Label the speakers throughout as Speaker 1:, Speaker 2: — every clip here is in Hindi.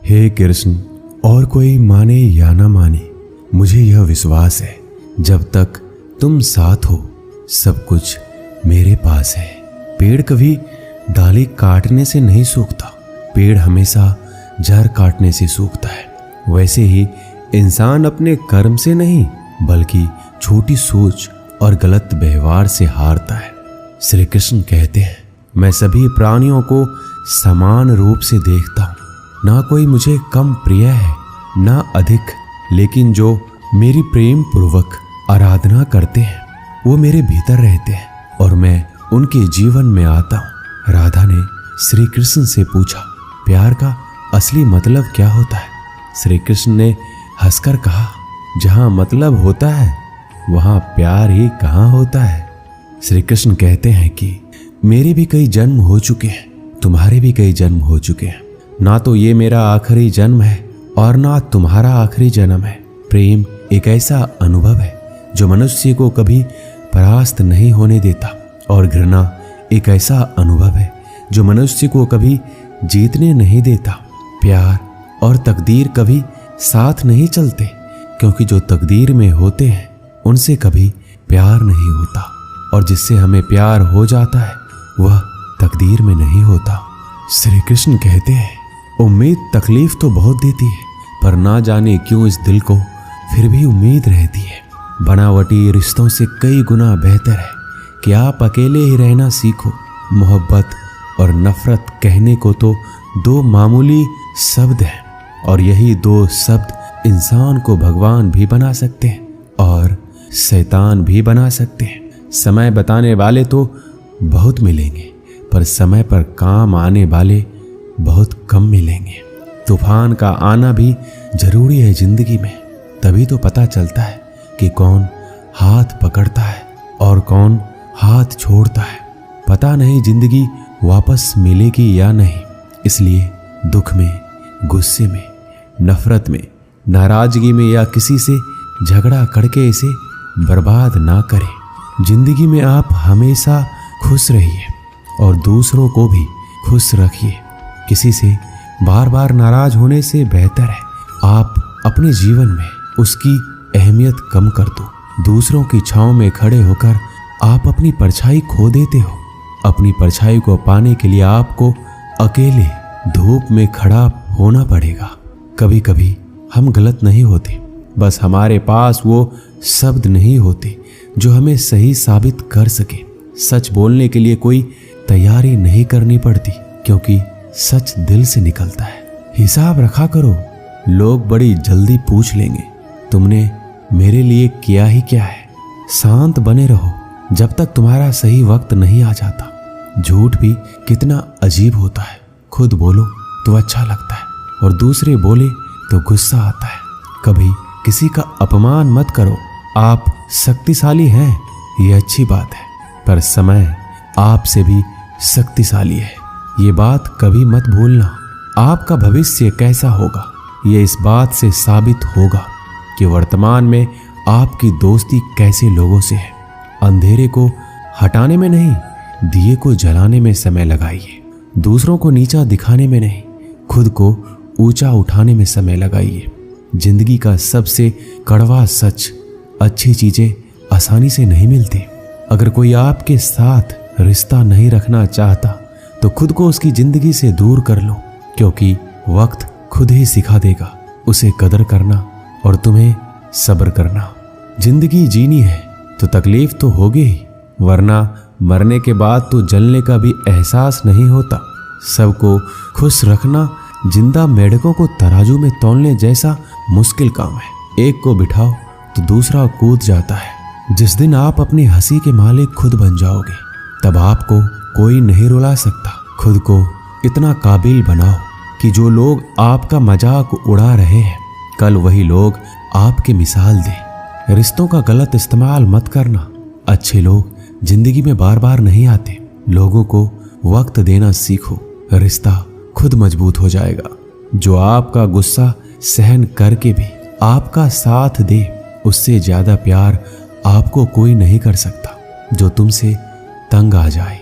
Speaker 1: हे कृष्ण, और कोई माने या ना माने, मुझे यह विश्वास है जब तक तुम साथ हो सब कुछ मेरे पास है। पेड़ कभी डाली काटने से नहीं सूखता, पेड़ हमेशा जड़ काटने से सूखता है। वैसे ही इंसान अपने कर्म से नहीं बल्कि छोटी सोच और गलत व्यवहार से हारता है। श्री कृष्ण कहते हैं, मैं सभी प्राणियों को समान रूप से देखता हूँ, ना कोई मुझे कम प्रिय है ना अधिक, लेकिन जो मेरी प्रेम पूर्वक आराधना करते हैं वो मेरे भीतर रहते हैं और मैं उनके जीवन में आता हूँ। राधा ने श्री कृष्ण से पूछा, प्यार का असली मतलब क्या होता है? श्री कृष्ण ने हंसकर कहा, जहाँ मतलब होता है वहाँ प्यार ही कहाँ होता है। श्री कृष्ण कहते हैं कि मेरे भी कई जन्म हो चुके हैं, तुम्हारे भी कई जन्म हो चुके हैं, ना तो ये मेरा आखिरी जन्म है और ना तुम्हारा आखिरी जन्म है। प्रेम एक ऐसा अनुभव है जो मनुष्य को कभी परास्त नहीं होने देता और घृणा एक ऐसा अनुभव है जो मनुष्य को कभी जीतने नहीं देता। प्यार और तकदीर कभी साथ नहीं चलते, क्योंकि जो तकदीर में होते हैं उनसे कभी प्यार नहीं होता और जिससे हमें प्यार हो जाता है वह तकदीर में नहीं होता। श्री कृष्ण कहते हैं, उम्मीद तकलीफ तो बहुत देती है, पर ना जाने क्यों इस दिल को फिर भी उम्मीद रहती है। बनावटी रिश्तों से कई गुना बेहतर है कि आप अकेले ही रहना सीखो। मोहब्बत और नफरत कहने को तो दो मामूली शब्द हैं और यही दो शब्द इंसान को भगवान भी बना सकते हैं और शैतान भी बना सकते हैं। समय बताने वाले तो बहुत मिलेंगे, पर समय पर काम आने वाले बहुत कम मिलेंगे। तूफान का आना भी जरूरी है जिंदगी में, तभी तो पता चलता है कि कौन हाथ पकड़ता है और कौन हाथ छोड़ता है। पता नहीं जिंदगी वापस मिलेगी या नहीं, इसलिए दुख में, गुस्से में, नफरत में, नाराजगी में या किसी से झगड़ा करके इसे बर्बाद ना करें। जिंदगी में आप हमेशा खुश रहिए और दूसरों को भी खुश रखिए। किसी से बार बार नाराज होने से बेहतर है आप अपने जीवन में उसकी अहमियत कम कर दो। दूसरों की छांव में खड़े होकर आप अपनी परछाई खो देते हो। अपनी परछाई को पाने के लिए आपको अकेले धूप में खड़ा होना पड़ेगा। कभी कभी हम गलत नहीं होते, बस हमारे पास वो शब्द नहीं होते जो हमें सही साबित कर सके। सच बोलने के लिए कोई तैयारी नहीं करनी पड़ती, क्योंकि सच दिल से निकलता है। हिसाब रखा करो, लोग बड़ी जल्दी पूछ लेंगे तुमने मेरे लिए किया ही क्या है। शांत बने रहो जब तक तुम्हारा सही वक्त नहीं आ जाता। झूठ भी कितना अजीब होता है, खुद बोलो तो अच्छा लगता है और दूसरे बोले तो गुस्सा आता है। कभी किसी का अपमान मत करो। आप शक्तिशाली हैं ये अच्छी बात है, पर समय आपसे भी शक्तिशाली है, ये बात कभी मत भूलना। आपका भविष्य कैसा होगा ये इस बात से साबित होगा कि वर्तमान में आपकी दोस्ती कैसे लोगों से है। अंधेरे को हटाने में नहीं, दिए को जलाने में समय लगाइए। दूसरों को नीचा दिखाने में नहीं, खुद को ऊंचा उठाने में समय लगाइए। जिंदगी का सबसे कड़वा सच, अच्छी चीजें आसानी से नहीं मिलती। अगर कोई आपके साथ रिश्ता नहीं रखना चाहता तो खुद को उसकी जिंदगी से दूर कर लो, क्योंकि वक्त खुद ही सिखा देगा उसे कदर करना और तुम्हें सब्र करना। जिंदगी जीनी है तो तकलीफ तो होगी ही, वरना मरने के बाद तो जलने का भी एहसास नहीं होता। सबको खुश रखना जिंदा मेढकों को तराजू में तौलने जैसा मुश्किल काम है। एक को बिठाओ तो दूसरा कूद जाता है। जिस दिन आप अपनी हंसी के मालिक खुद बन जाओगे तब आपको कोई नहीं रुला सकता। खुद को इतना काबिल बनाओ कि जो लोग आपका मजाक उड़ा रहे हैं कल वही लोग आपके मिसाल दें। रिश्तों का गलत इस्तेमाल मत करना। अच्छे लोग जिंदगी में बार बार नहीं आते। लोगों को वक्त देना सीखो, रिश्ता खुद मजबूत हो जाएगा। जो आपका गुस्सा सहन करके भी आपका साथ दे, उससे ज्यादा प्यार आपको कोई नहीं कर सकता। जो तुमसे तंग आ जाए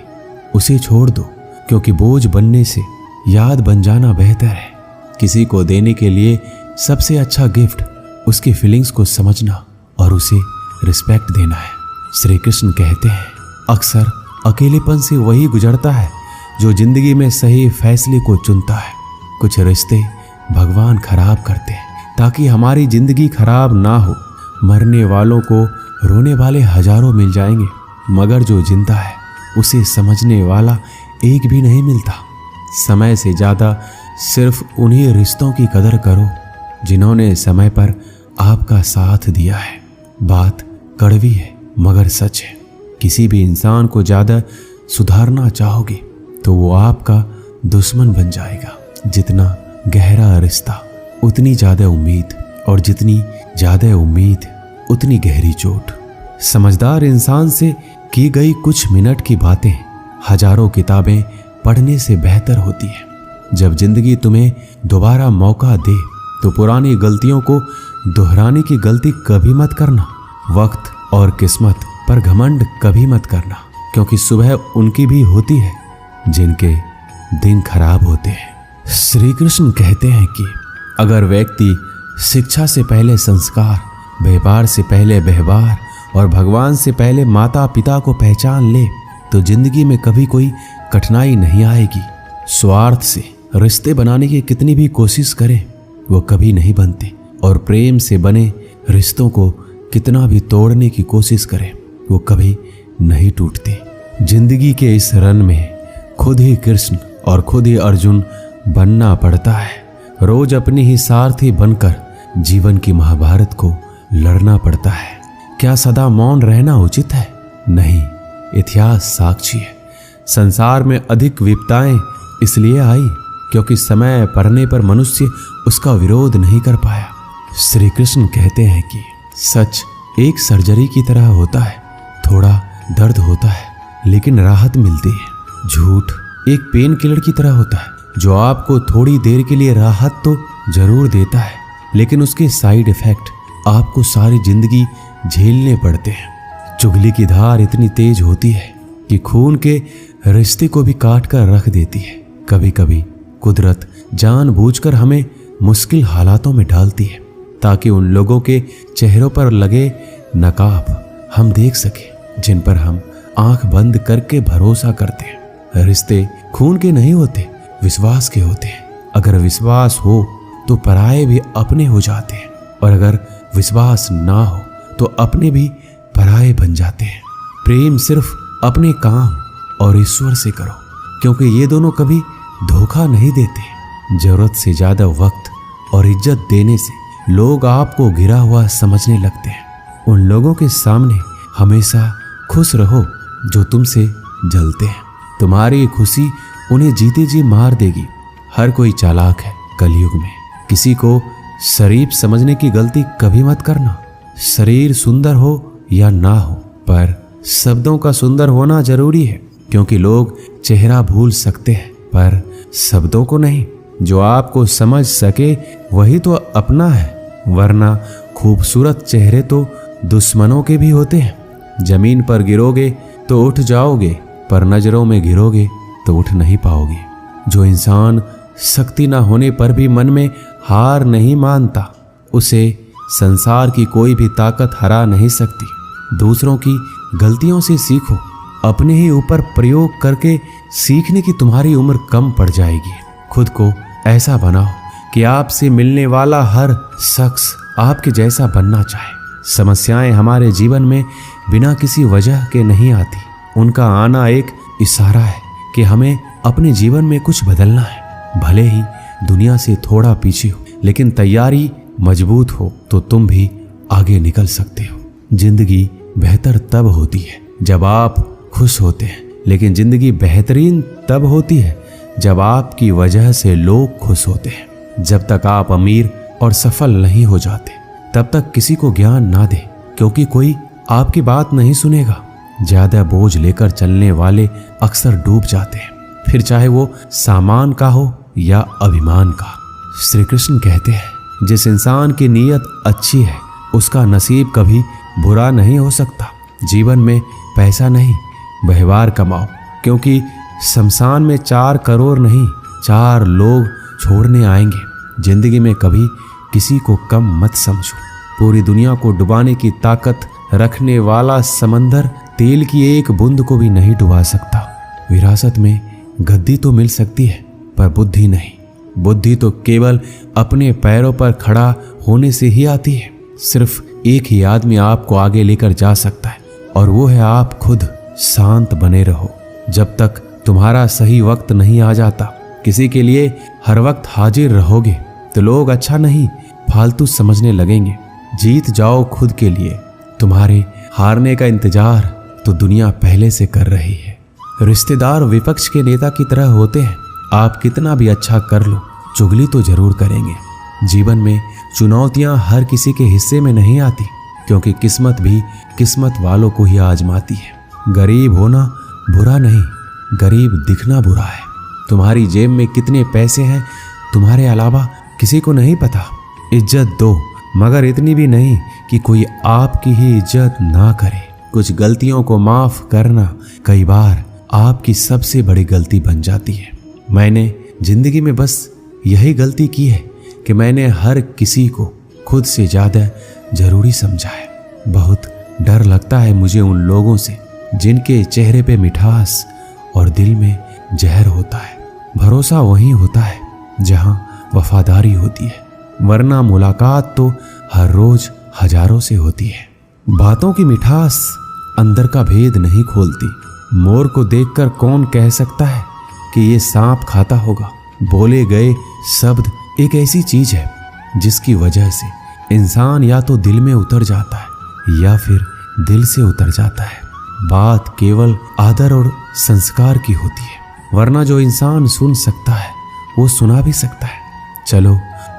Speaker 1: उसे छोड़ दो, क्योंकि बोझ बनने से याद बन जाना बेहतर है। किसी को देने के लिए सबसे अच्छा गिफ्ट उसकी फीलिंग्स को समझना और उसे रिस्पेक्ट देना है। श्री कृष्ण कहते हैं, अक्सर अकेलेपन से वही गुजरता है जो जिंदगी में सही फैसले को चुनता है। कुछ रिश्ते भगवान खराब करते हैं ताकि हमारी जिंदगी खराब ना हो। मरने वालों को रोने वाले हजारों मिल जाएंगे, मगर जो जिंदा है उसे समझने वाला एक भी नहीं मिलता। समय से ज्यादा सिर्फ उन्हीं रिश्तों की कदर करो जिन्होंने समय पर आपका साथ दिया है। बात कड़वी है मगर सच है। किसी भी इंसान को ज्यादा सुधारना चाहोगे तो वो आपका दुश्मन बन जाएगा। जितना गहरा रिश्ता उतनी ज्यादा उम्मीद, और जितनी ज्यादा उम्मीद उतनी गहरी चोट। समझदार इंसान से की गई कुछ मिनट की बातें हजारों किताबें पढ़ने से बेहतर होती है। जब जिंदगी तुम्हें दोबारा मौका दे तो पुरानी गलतियों को दोहराने की गलती कभी मत करना। वक्त और किस्मत पर घमंड कभी मत करना, क्योंकि सुबह उनकी भी होती है जिनके दिन खराब होते हैं। श्री कृष्ण कहते हैं कि अगर व्यक्ति शिक्षा से पहले संस्कार, व्यवहार से पहले व्यवहार और भगवान से पहले माता पिता को पहचान ले तो जिंदगी में कभी कोई कठिनाई नहीं आएगी। स्वार्थ से रिश्ते बनाने की कितनी भी कोशिश करें वो कभी नहीं बनते, और प्रेम से बने रिश्तों को कितना भी तोड़ने की कोशिश करें वो कभी नहीं टूटते। जिंदगी के इस रन में खुद ही कृष्ण और खुद ही अर्जुन बनना पड़ता है। रोज अपने ही सारथी बनकर जीवन की महाभारत को लड़ना पड़ता है। क्या सदा मौन रहना उचित है? नहीं, इतिहास साक्षी है। संसार में अधिक विपदाएं इसलिए आई क्योंकि समय पड़ने पर मनुष्य उसका विरोध नहीं कर पाया। श्री कृष्ण कहते हैं कि सच एक सर्जरी की तरह होता है, थोड़ा दर्द होता है लेकिन राहत मिलती है। झूठ एक पेन किलर की तरह होता है जो आपको थोड़ी देर के लिए राहत तो जरूर देता है, लेकिन उसके साइड इफेक्ट आपको सारी जिंदगी झेलने पड़ते हैं। चुगली की धार इतनी तेज होती है कि खून के रिश्ते को भी काट कर रख देती है। कभी कभी कुदरत जानबूझकर हमें मुश्किल हालातों में डालती है ताकि उन लोगों के चेहरों पर लगे नकाब हम देख सके जिन पर हम आंख बंद करके भरोसा करते हैं। रिश्ते खून के नहीं होते, विश्वास के होते हैं। अगर विश्वास हो तो पराये भी अपने हो जाते हैं, और अगर विश्वास ना हो तो अपने भी पराये बन जाते हैं। प्रेम सिर्फ अपने काम और ईश्वर से करो, क्योंकि ये दोनों कभी धोखा नहीं देते। जरूरत से ज्यादा वक्त और इज्जत देने से लोग आपको गिरा हुआ समझने लगते हैं। उन लोगों के सामने हमेशा खुश रहो जो तुमसे जलते हैं। तुम्हारी खुशी उन्हें जीते जी मार देगी। हर कोई चालाक है कलयुग में। किसी को शरीफ समझने की गलती कभी मत करना। शरीर सुंदर हो या ना हो, पर शब्दों का सुंदर होना जरूरी है, क्योंकि लोग चेहरा भूल सकते हैं पर शब्दों को नहीं। जो आपको समझ सके वही तो अपना है, वरना खूबसूरत चेहरे तो दुश्मनों के भी होते हैं। जमीन पर गिरोगे तो उठ जाओगे, पर नजरों में गिरोगे तो उठ नहीं पाओगे। जो इंसान शक्ति ना होने पर भी मन में हार नहीं मानता, उसे संसार की कोई भी ताकत हरा नहीं सकती। दूसरों की गलतियों से सीखो, अपने ही ऊपर प्रयोग करके सीखने की तुम्हारी उम्र कम पड़ जाएगी। खुद को ऐसा बनाओ कि आपसे मिलने वाला हर शख्स आपके जैसा बनना चाहे। समस्याएं हमारे जीवन में बिना किसी वजह के नहीं आती। उनका आना एक इशारा है कि हमें अपने जीवन में कुछ बदलना है। भले ही दुनिया से थोड़ा पीछे हो, लेकिन तैयारी मजबूत हो तो तुम भी आगे निकल सकते हो। जिंदगी बेहतर तब होती है जब आप खुश होते हैं, लेकिन जिंदगी बेहतरीन तब होती है जब आपकी वजह से लोग खुश होते हैं। जब तक आप अमीर और सफल नहीं हो जाते तब तक किसी को ज्ञान ना दे, क्योंकि कोई आपकी बात नहीं सुनेगा। ज्यादा बोझ लेकर चलने वाले अक्सर डूब जाते हैं, फिर चाहे वो सामान का हो या अभिमान का। श्री कृष्ण कहते हैं, जिस इंसान की नीयत अच्छी है उसका नसीब कभी बुरा नहीं हो सकता। जीवन में पैसा नहीं, व्यवहार कमाओ, क्योंकि शमशान में 4 करोड़ नहीं 4 लोग छोड़ने आएंगे। जिंदगी में कभी किसी को कम मत समझो। पूरी दुनिया को डुबाने की ताकत रखने वाला समंदर तेल की एक बूंद को भी नहीं डुबा सकता। विरासत में गद्दी तो मिल सकती है पर बुद्धि नहीं। बुद्धि तो केवल अपने पैरों पर खड़ा होने से ही आती है। सिर्फ एक ही आदमी आपको आगे लेकर जा सकता है और वो है आप खुद। शांत बने रहो जब तक तुम्हारा सही वक्त नहीं आ जाता। किसी के लिए हर वक्त हाजिर रहोगे तो लोग अच्छा नहीं फालतू समझने लगेंगे। जीत जाओ खुद के लिए। तुम्हारे हारने का इंतजार तो दुनिया पहले से कर रही है। रिश्तेदार विपक्ष के नेता की तरह होते हैं। आप कितना भी अच्छा कर लो, चुगली तो जरूर करेंगे। जीवन में चुनौतियां हर किसी के हिस्से में नहीं आती, क्योंकि किस्मत भी किस्मत वालों को ही आजमाती है। गरीब होना बुरा नहीं, गरीब दिखना बुरा है। तुम्हारी जेब में कितने पैसे हैं तुम्हारे अलावा किसी को नहीं पता। इज्जत दो, मगर इतनी भी नहीं कि कोई आपकी ही इज्जत ना करे। कुछ गलतियों को माफ करना कई बार आपकी सबसे बड़ी गलती बन जाती है। मैंने जिंदगी में बस यही गलती की है कि मैंने हर किसी को खुद से ज्यादा जरूरी समझा है। बहुत डर लगता है मुझे उन लोगों से जिनके चेहरे पे मिठास और दिल में जहर होता है। भरोसा वहीं होता है जहां वफादारी होती है, वरना मुलाकात तो हर रोज हजारों से होती है। बातों की मिठास अंदर का भेद नहीं खोलती। मोर को देखकर कौन कह सकता है कि ये सांप खाता होगा। बोले गए शब्द एक ऐसी चीज है जिसकी वजह से इंसान या तो दिल में उतर जाता है या फिर दिल से उतर जाता है। बात केवल आदर और संस्कार की होती है, वरना जो इंसान सुन सकता है वो सुना भी सकता है। चलो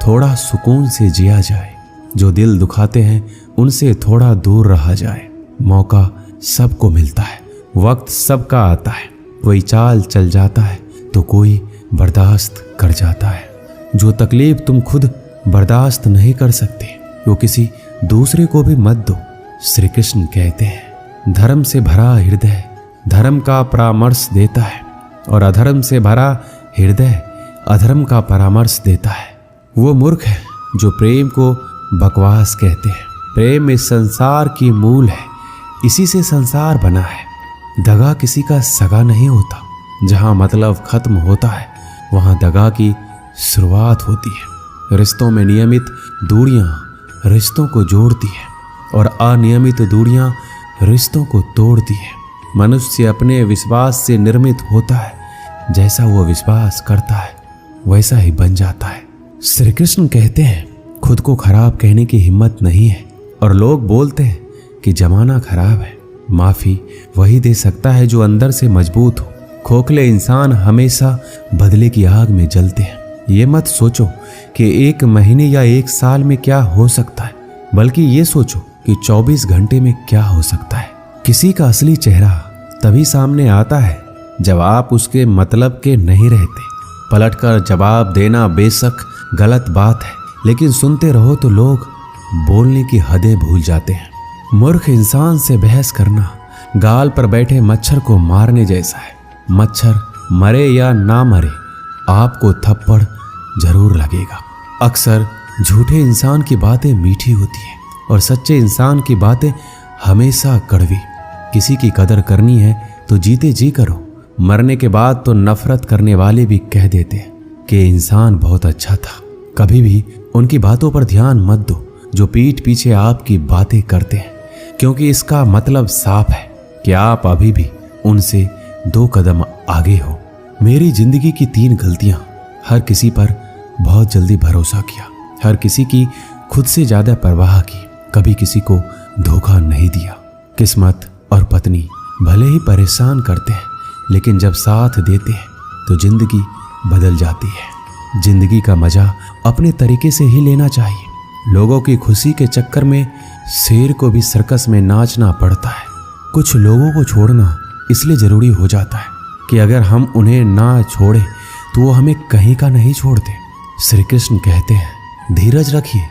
Speaker 1: थोड़ा सुकून से जिया जाए। जो दिल दुखाते हैं उनसे थोड़ा दूर रहा जाए। मौका सबको मिलता है, वक्त सबका आता है। कोई चाल चल जाता है तो कोई बर्दाश्त कर जाता है। जो तकलीफ तुम खुद बर्दाश्त नहीं कर सकते वो किसी दूसरे को भी मत दो। श्री कृष्ण कहते हैं, धर्म से भरा हृदय धर्म का परामर्श देता है और अधर्म से भरा हृदय अधर्म का परामर्श देता है। वो मूर्ख है जो प्रेम को बकवास कहते हैं। प्रेम इस संसार की मूल है, इसी से संसार बना है। दगा किसी का सगा नहीं होता। जहां मतलब खत्म होता है वहां दगा की शुरुआत होती है। रिश्तों में नियमित दूरियां रिश्तों को जोड़ती है और अनियमित दूरियां रिश्तों को तोड़ती है। मनुष्य अपने विश्वास से निर्मित होता है। जैसा वो विश्वास करता है वैसा ही बन जाता है। श्री कृष्ण कहते हैं, खुद को खराब कहने की हिम्मत नहीं है और लोग बोलते हैं कि जमाना खराब है। माफी वही दे सकता है जो अंदर से मजबूत हो। खोखले इंसान हमेशा बदले की आग में जलते हैं। ये मत सोचो कि 1 महीने या 1 साल में क्या हो सकता है, बल्कि ये सोचो कि 24 घंटे में क्या हो सकता है। किसी का असली चेहरा तभी सामने आता है जब आप उसके मतलब के नहीं रहते। पलटकर जवाब देना बेशक गलत बात है, लेकिन सुनते रहो तो लोग बोलने की हदें भूल जाते हैं। मूर्ख इंसान से बहस करना गाल पर बैठे मच्छर को मारने जैसा है। मच्छर मरे या ना मरे आपको थप्पड़ जरूर लगेगा। अक्सर झूठे इंसान की बातें मीठी होती है और सच्चे इंसान की बातें हमेशा कड़वी। किसी की कदर करनी है तो जीते जी करो। मरने के बाद तो नफरत करने वाले भी कह देते हैं कि इंसान बहुत अच्छा था। कभी भी उनकी बातों पर ध्यान मत दो जो पीठ पीछे आपकी बातें करते हैं, क्योंकि इसका मतलब साफ है कि आप अभी भी उनसे 2 कदम आगे हो। मेरी जिंदगी की 3 गलतियां। हर किसी पर बहुत जल्दी भरोसा किया, हर किसी की खुद से ज्यादा परवाह की, कभी किसी को धोखा नहीं दिया। किस्मत और पत्नी भले ही परेशान करते हैं, लेकिन जब साथ देते हैं तो जिंदगी बदल जाती है। जिंदगी का मजा अपने तरीके से ही लेना चाहिए। लोगों की खुशी के चक्कर में शेर को भी सर्कस में नाचना पड़ता है। कुछ लोगों को छोड़ना इसलिए जरूरी हो जाता है कि अगर हम उन्हें ना छोड़े तो वो हमें कहीं का नहीं छोड़ते। श्री कृष्ण कहते हैं, धीरज रखिए।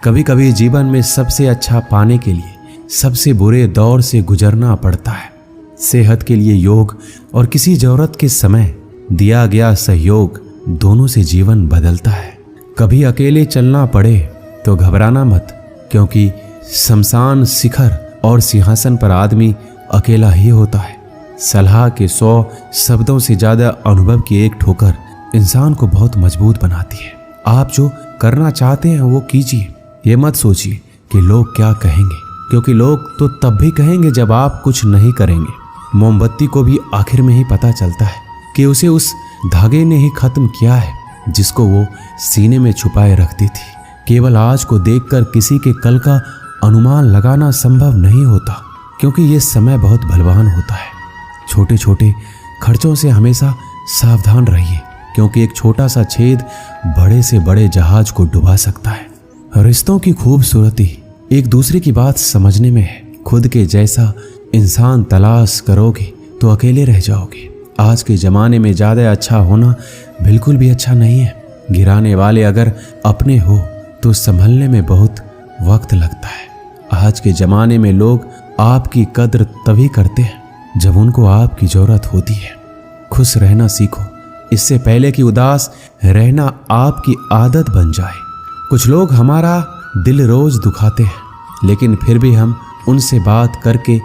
Speaker 1: कभी कभी जीवन में सबसे अच्छा पाने के लिए सबसे बुरे दौर से गुजरना पड़ता है। सेहत के लिए योग और किसी जरूरत के समय दिया गया सहयोग दोनों से जीवन बदलता है। कभी अकेले चलना पड़े तो घबराना मत, क्योंकि शमशान शिखर और सिंहासन पर आदमी अकेला ही होता है। सलाह के 100 शब्दों से ज्यादा अनुभव की एक ठोकर इंसान को बहुत मजबूत बनाती है। आप जो करना चाहते हैं वो कीजिए। ये मत सोचिए कि लोग क्या कहेंगे, क्योंकि लोग तो तब भी कहेंगे जब आप कुछ नहीं करेंगे। मोमबत्ती को भी आखिर में ही पता चलता है कि उसे उस धागे ने ही खत्म किया है जिसको वो सीने में छुपाए रखती थी। केवल आज को देखकर किसी के कल का अनुमान लगाना संभव नहीं होता, क्योंकि ये समय बहुत बलवान होता है। छोटे छोटे खर्चों से हमेशा सावधान रहिए, क्योंकि एक छोटा सा छेद बड़े से बड़े जहाज को डुबा सकता है। रिश्तों की खूबसूरती एक दूसरे की बात समझने में है। खुद के जैसा इंसान तलाश करोगे तो अकेले रह जाओगे। आज के जमाने में ज्यादा अच्छा होना बिल्कुल भी अच्छा नहीं है। गिराने वाले अगर अपने हो तो संभलने में बहुत वक्त लगता है। आज के जमाने में लोग आपकी कद्र तभी करते हैं जब उनको आपकी जरूरत होती है। खुश रहना सीखो, इससे पहले कि उदास रहना आपकी आदत बन जाए। कुछ लोग हमारा दिल रोज दुखाते हैं, लेकिन फिर भी हम उनसे बात करके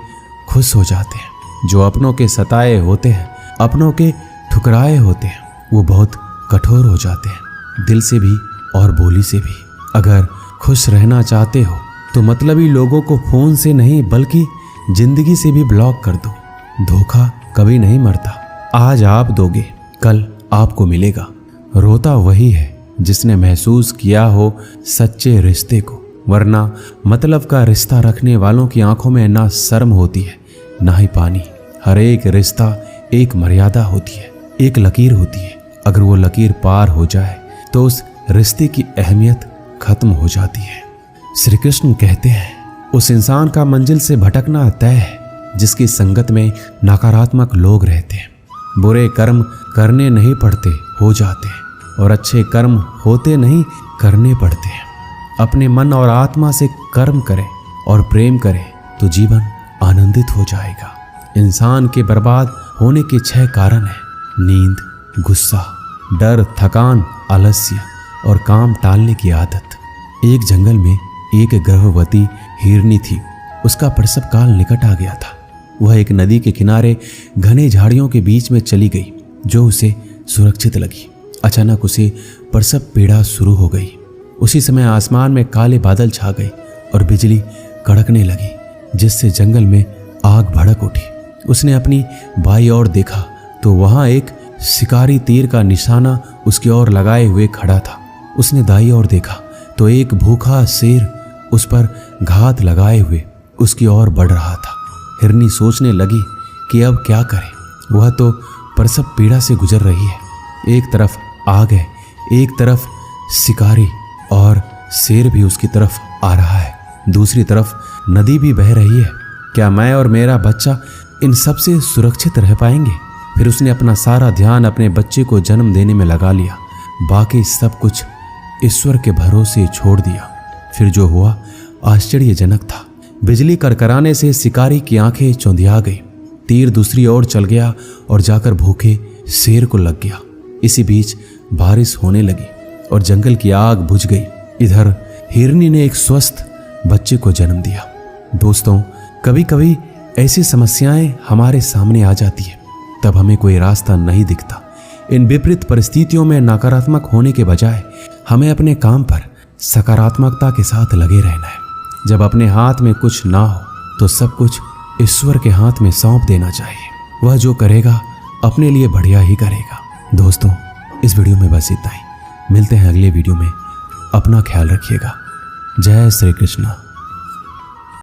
Speaker 1: खुश हो जाते हैं। जो अपनों के सताए होते हैं, अपनों के ठुकराए होते हैं, वो बहुत कठोर हो जाते हैं, दिल से भी और बोली से भी। अगर खुश रहना चाहते हो तो मतलबी लोगों को फोन से नहीं बल्कि जिंदगी से भी ब्लॉक कर दो। धोखा कभी नहीं मरता। आज आप दोगे, कल आपको मिलेगा। रोता वही है जिसने महसूस किया हो सच्चे रिश्ते को, वरना मतलब का रिश्ता रखने वालों की आंखों में ना शर्म होती है ना ही पानी। हर एक रिश्ता एक मर्यादा होती है, एक लकीर होती है। अगर वो लकीर पार हो जाए तो उस रिश्ते की अहमियत खत्म हो जाती है। श्री कृष्ण कहते हैं, उस इंसान का मंजिल से भटकना तय है जिसकी संगत में नकारात्मक लोग रहते हैं। बुरे कर्म करने नहीं पड़ते, हो जाते हैं, और अच्छे कर्म होते नहीं, करने पड़ते हैं। अपने मन और आत्मा से कर्म करें और प्रेम करें तो जीवन आनंदित हो जाएगा। इंसान के बर्बाद होने के 6 कारण हैं: नींद, गुस्सा, डर, थकान, आलस्य और काम टालने की आदत। एक जंगल में एक गर्भवती हिरनी थी। उसका प्रसव काल निकट आ गया था। वह एक नदी के किनारे घने झाड़ियों के बीच में चली गई, जो उसे सुरक्षित लगी। अचानक उसे प्रसव पीड़ा शुरू हो गई। उसी समय आसमान में काले बादल छा गए और बिजली कड़कने लगी, जिससे जंगल में आग भड़क उठी। उसने अपनी बाईं ओर देखा तो वहां एक शिकारी तीर का निशाना उसकी ओर लगाए हुए खड़ा था। उसने दाईं ओर देखा तो एक भूखा शेर उस पर घात लगाए हुए उसकी ओर बढ़ रहा था। हिरनी सोचने लगी कि अब क्या करे। वह तो प्रसव पीड़ा से गुजर रही है। एक तरफ आग है, एक तरफ शिकारी, और शेर भी उसकी तरफ आ रहा है। दूसरी तरफ नदी भी बह रही है। क्या मैं और मेरा बच्चा इन सब से सुरक्षित रह पाएंगे? फिर उसने अपना सारा ध्यान अपने बच्चे को जन्म देने में लगा लिया। बाकी सब कुछ ईश्वर के भरोसे छोड़ दिया। फिर जो हुआ आश्चर्यजनक था। बिजली करकराने से शिकारी की आंखें चौंधिया गई। तीर दूसरी ओर चल गया और जाकर भूखे शेर को लग गया। इसी बीच बारिश होने लगी और जंगल की आग बुझ गई। इधर हिरनी ने एक स्वस्थ बच्चे को जन्म दिया। दोस्तों, कभी कभी ऐसी समस्याएं हमारे सामने आ जाती है, तब हमें कोई रास्ता नहीं दिखता। इन विपरीत परिस्थितियों में नकारात्मक होने के बजाय हमें अपने काम पर सकारात्मकता के साथ लगे रहना है। जब अपने हाथ में कुछ ना हो तो सब कुछ ईश्वर के हाथ में सौंप देना चाहिए। वह जो करेगा अपने लिए बढ़िया ही करेगा। दोस्तों, इस वीडियो में बस इतना ही। मिलते हैं अगले वीडियो में। अपना ख्याल रखिएगा। जय श्री कृष्ण।